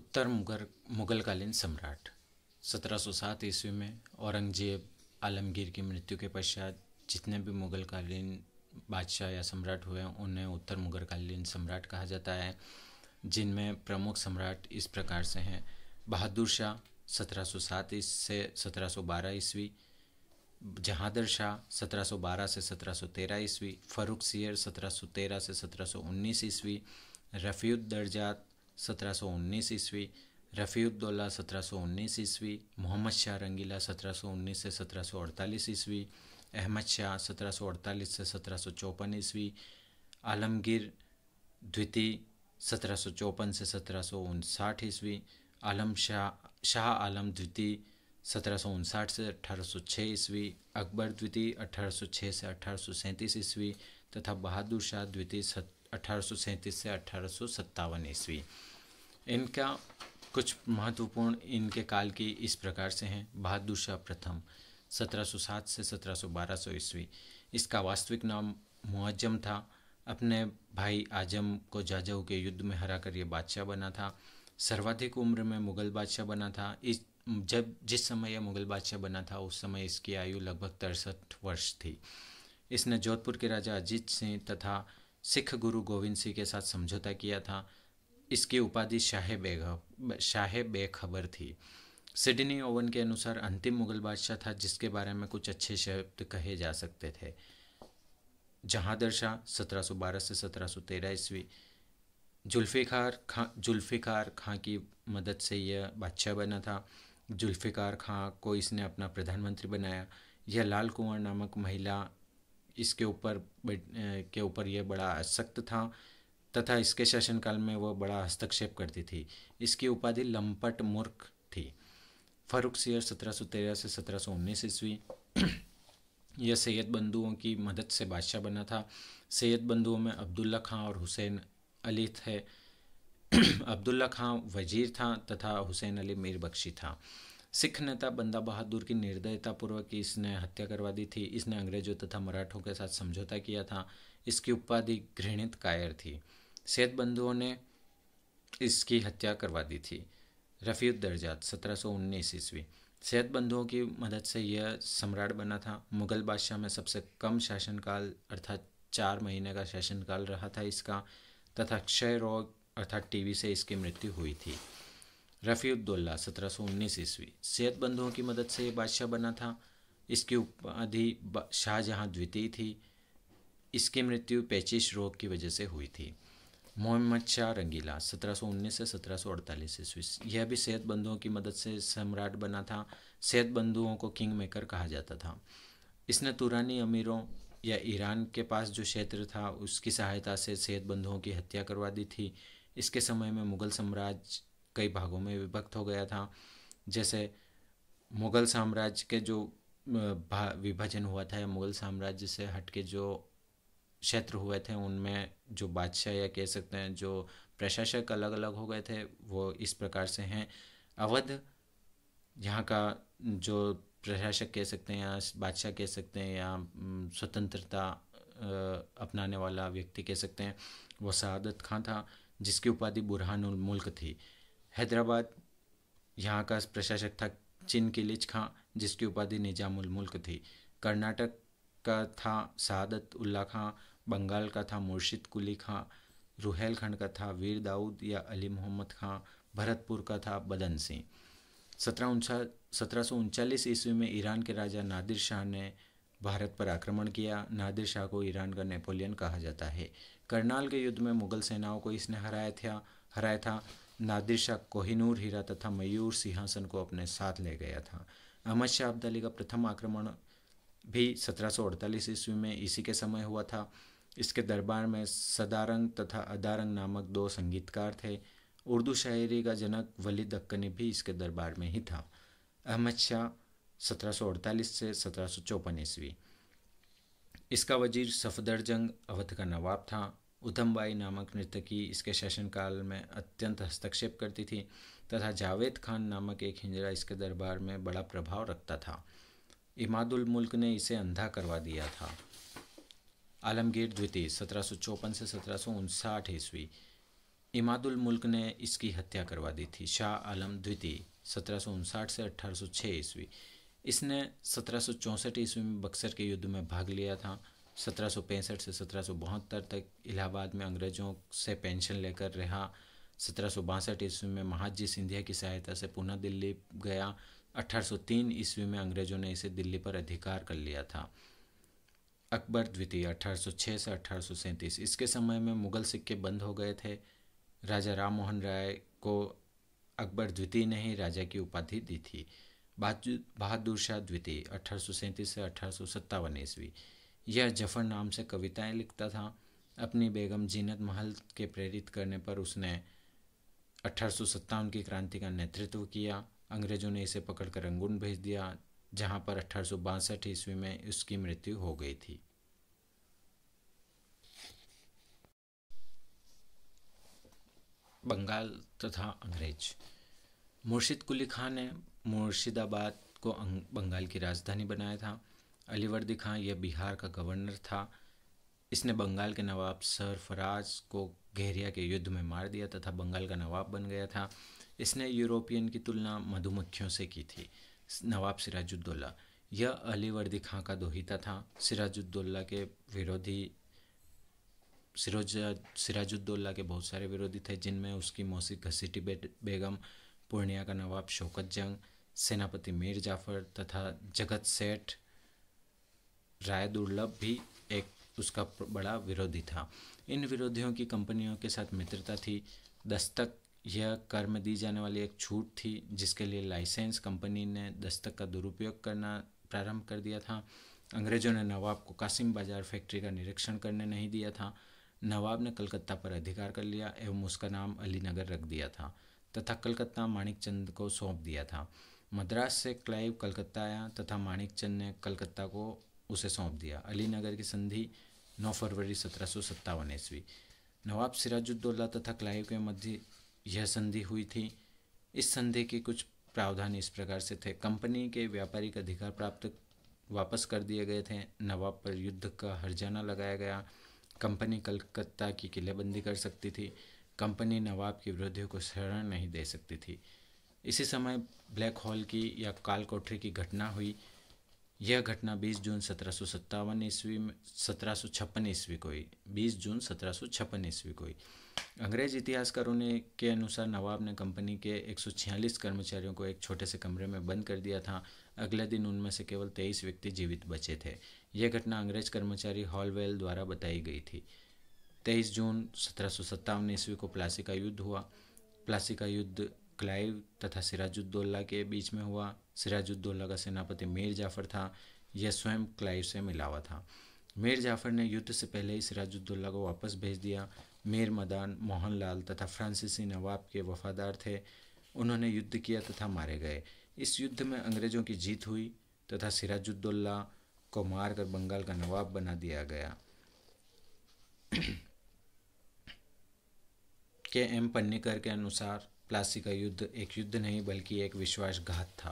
उत्तर मुगलकालीन सम्राट 1707 ईस्वी में औरंगजेब आलमगीर की मृत्यु के पश्चात जितने भी मुगलकालीन बादशाह या सम्राट हुए उन्हें उत्तर मुगलकालीन सम्राट कहा जाता है, जिनमें प्रमुख सम्राट इस प्रकार से हैं। बहादुर शाह 1707 से 1712 ईस्वी, जहांदर शाह 1712 से 1713 ईस्वी, फ़र्रुख सियर 1713 से 1719 ईस्वी, रफ़ीउद्दर्जात 1719 ईस्वी, रफ़ीउद्दौला 1719 ईस्वी, मोहम्मद शाह रंगीला 1719 से 1748 ईस्वी, अहमद शाह 1748 से 1754 ईस्वी, आलमगीर द्वितीय 1754 से 1759 ईस्वी, शाह आलम द्वितीय 1759 से 1806 ईस्वी, अकबर द्वितीय 1806 से 1837 ईस्वी तथा बहादुर शाह द्वितीय 1837 से 1857 ईस्वी। इनका कुछ महत्वपूर्ण इनके काल की इस प्रकार से हैं। बहादुर शाह प्रथम 1707 से 1712 ईस्वी। इसका वास्तविक नाम मुअज्जम था। अपने भाई आजम को जाजऊ के युद्ध में हराकर ये बादशाह बना था। सर्वाधिक उम्र में मुग़ल बादशाह बना था। जिस समय यह मुग़ल बादशाह बना था उस समय इसकी आयु लगभग 63 वर्ष थी। इसने जोधपुर के राजा अजीत सिंह तथा सिख गुरु गोविंद सिंह के साथ समझौता किया था। इसकी उपाधि शाह बेखबर थी। सिडनी ओवन के अनुसार अंतिम मुग़ल बादशाह था जिसके बारे में कुछ अच्छे शब्द कहे जा सकते थे। जहांदर शाह 1712 से 1713 ईस्वी। जुल्फ़िकार खां की मदद से यह बादशाह बना था। जुल्फ़िकार खां को इसने अपना प्रधानमंत्री बनाया। यह लाल कुंवर नामक महिला इसके ऊपर यह बड़ा आसक्त था तथा इसके शासनकाल में वह बड़ा हस्तक्षेप करती थी। इसकी उपाधि लंपट मूर्ख थी। फ़र्रुख सियर 1713 से 1719 ईस्वी। यह सैयद बंधुओं की मदद से बादशाह बना था। सैयद बंधुओं में अब्दुल्ला खां और हुसैन अली थे। अब्दुल्ला खां वजीर था तथा हुसैन अली मीर बख्शी था। सिख नेता बंदा बहादुर की निर्दयतापूर्वक इसने हत्या करवा दी थी। इसने अंग्रेजों तथा मराठों के साथ समझौता किया था। इसकी उपाधि घृणित कायर थी। सैयद बंधुओं ने इसकी हत्या करवा दी थी। रफ़ीउद्दर्जात 1719 ईस्वी। सैयद बंधुओं की मदद से यह सम्राट बना था। मुग़ल बादशाह में सबसे कम शासनकाल अर्थात 4 महीने का शासनकाल रहा था इसका तथा क्षय रोग अर्थात टीबी से इसकी मृत्यु हुई थी। रफ़ीउद्दौला 1719 ईस्वी। सैयद बंधुओं की मदद से ये बादशाह बना था। इसकी उपाधि शाहजहां द्वितीय थी। इसकी मृत्यु पेचिश रोग की वजह से हुई थी। मोहम्मद शाह रंगीला 1719 से 1748 ईस्वी। यह भी सैयद बंधुओं की मदद से सम्राट बना था। सैयद बंधुओं को किंग मेकर कहा जाता था। इसने तुरानी अमीरों या ईरान के पास जो क्षेत्र था उसकी सहायता से सैयद बंधुओं की हत्या करवा दी थी। इसके समय में मुग़ल साम्राज्य कई भागों में विभक्त हो गया था। जैसे मुग़ल साम्राज्य के जो विभाजन हुआ था या मुग़ल साम्राज्य से हटके जो क्षेत्र हुए थे उनमें जो बादशाह या कह सकते हैं जो प्रशासक अलग अलग हो गए थे वो इस प्रकार से हैं। अवध यहाँ का जो प्रशासक कह सकते हैं या बादशाह कह सकते हैं या स्वतंत्रता अपनाने वाला व्यक्ति कह सकते हैं वो सआदत खां था जिसकी उपाधि बुरहानुल मुल्क थी। हैदराबाद यहाँ का प्रशासक था चिनकिलिच खां जिसकी उपाधि निजामुल मुल्क थी। कर्नाटक का था सआदत उल्ला खां। बंगाल का था मुर्शिद कुली खां। रुहेलखंड का था वीर दाऊद या अली मोहम्मद खां। भरतपुर का था बदन सिंह। 1739 ईस्वी में ईरान के राजा नादिर शाह ने भारत पर आक्रमण किया। नादिर शाह को ईरान का नेपोलियन कहा जाता है। करनाल के युद्ध में मुग़ल सेनाओं को इसने हराया था। नादिर शाह कोहिनूर हीरा तथा मयूर सिंहासन को अपने साथ ले गया था। अहमद शाह अब्दाली का प्रथम आक्रमण भी 1748 ईस्वी में इसी के समय हुआ था। इसके दरबार में सदारंग तथा अदारंग नामक 2 संगीतकार थे। उर्दू शायरी का जनक वली दक्कनी भी इसके दरबार में ही था। अहमद शाह 1748 से 1754 ईस्वी। इसका वजीर सफदरजंग अवध का नवाब था। उधमबाई नामक नर्तकी इसके शासनकाल में अत्यंत हस्तक्षेप करती थी तथा जावेद खान नामक एक हिजड़ा इसके दरबार में बड़ा प्रभाव रखता था। इमादुल मुल्क ने इसे अंधा करवा दिया था। आलमगीर द्वितीय 1754 से 1759 ईस्वी। इमादुल मुल्क ने इसकी हत्या करवा दी थी। शाह आलम द्वितीय 1759 से 1806 ईस्वी। इसने 1764 ईस्वी में बक्सर के युद्ध में भाग लिया था। 1765 से 1772 तक इलाहाबाद में अंग्रेजों से पेंशन लेकर रहा। 1762 ईस्वी में महादजी सिंधिया की सहायता से पुनः दिल्ली गया। 1803 ईस्वी में अंग्रेजों ने इसे दिल्ली पर अधिकार कर लिया था। अकबर द्वितीय 1806 से 1837। इसके समय में मुगल सिक्के बंद हो गए थे। राजा राम मोहन राय को अकबर द्वितीय ने ही राजा की उपाधि दी थी। बहादुर शाह द्वितीय 1837 से 1857 ईस्वी। यह जफर नाम से कविताएं लिखता था। अपनी बेगम जीनत महल के प्रेरित करने पर उसने 1857 की क्रांति का नेतृत्व किया। अंग्रेजों ने इसे पकड़कर रंगून भेज दिया, जहां पर 1862 ईस्वी में उसकी मृत्यु हो गई थी। बंगाल तथा अंग्रेज। मुर्शिद कुली खान ने मुर्शिदाबाद को बंगाल की राजधानी बनाया था। अलीवर्दी खान यह बिहार का गवर्नर था। इसने बंगाल के नवाब सरफराज को घेरिया के युद्ध में मार दिया तथा बंगाल का नवाब बन गया था। इसने यूरोपियन की तुलना मधुमक्खियों से की थी। नवाब सिराजुद्दौला यह अलीवर्दी खां का दोहिता था। सिराजुद्दौला के विरोधी सिराजुद्दौला के बहुत सारे विरोधी थे, जिनमें उसकी मौसी घसीटी बेगम, पूर्णिया का नवाब शौकत जंग, सेनापति मीर जाफर तथा जगत सेठ राय दुर्लभ भी एक उसका बड़ा विरोधी था। इन विरोधियों की कंपनियों के साथ मित्रता थी। दस्तक यह कर में दी जाने वाली एक छूट थी, जिसके लिए लाइसेंस कंपनी ने दस्तक का दुरुपयोग करना प्रारंभ कर दिया था। अंग्रेजों ने नवाब को कासिम बाजार फैक्ट्री का निरीक्षण करने नहीं दिया था। नवाब ने कलकत्ता पर अधिकार कर लिया एवं उसका नाम अलीनगर रख दिया था तथा कलकत्ता माणिकचंद को सौंप दिया था। मद्रास से क्लाइव कलकत्ता आया तथा माणिकचंद ने कलकत्ता को उसे सौंप दिया। अलीनगर की संधि 9 फरवरी 1757 ईस्वी। नवाब सिराजुद्दौला तथा क्लाइव के मध्य यह संधि हुई थी। इस संधि के कुछ प्रावधान इस प्रकार से थे। कंपनी के व्यापारिक अधिकार प्राप्त वापस कर दिए गए थे। नवाब पर युद्ध का हर्जाना लगाया गया। कंपनी कलकत्ता की किलेबंदी कर सकती थी। कंपनी नवाब के विरोधियों को शरण नहीं दे सकती थी। इसी समय ब्लैक हॉल की या काल कोठरी की घटना हुई। यह घटना 20 जून 1756 ईस्वी को हुई। 20 जून 1756 ईस्वी को हुई। अंग्रेज इतिहासकारों ने के अनुसार नवाब ने कंपनी के 146 कर्मचारियों को एक छोटे से कमरे में बंद कर दिया था। अगले दिन उनमें से केवल 23 व्यक्ति जीवित बचे थे। यह घटना अंग्रेज कर्मचारी हॉलवेल द्वारा बताई गई थी। 23 जून 1757 ईस्वी को प्लासी का युद्ध हुआ। प्लासी का युद्ध क्लाइव तथा सिराजुद्दौला के बीच में हुआ। सिराजुद्दौला का सेनापति मीर जाफर था। यह स्वयं क्लाइव से मिला हुआ था। मीर जाफर ने युद्ध से पहले ही सिराजुद्दौला को वापस भेज दिया। मीर मदान, मोहनलाल तथा फ्रांसीसी नवाब के वफादार थे। उन्होंने युद्ध किया तथा मारे गए। इस युद्ध में अंग्रेजों की जीत हुई तथा सिराजुद्दौला को मारकर बंगाल का नवाब बना दिया गया। के एम पन्नीकर के अनुसार प्लासी का युद्ध एक युद्ध नहीं बल्कि एक विश्वासघात था।